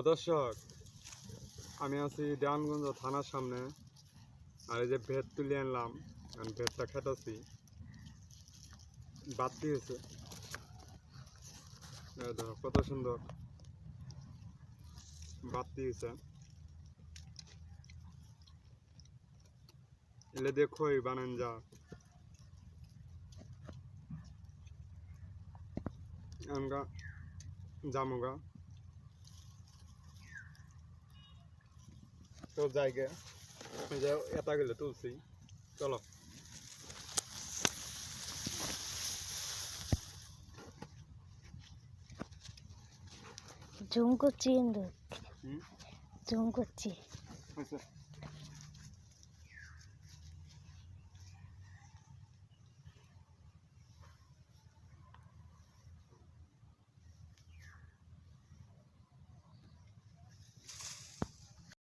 দর্শক, আমি আছি দেওয়ানগঞ্জ থানার সামনে। আর এই যে ভেত তুলে আনলাম, ভেতটা খেতেছি, বাতি হয়েছে। দেখো কত সুন্দর বাতি হয়েছে। এলে দেখো বানান যা আমগা জামুগা তো জায়গা এটা গেলে তুলছি। চলো জুম করছি, জুম করছি।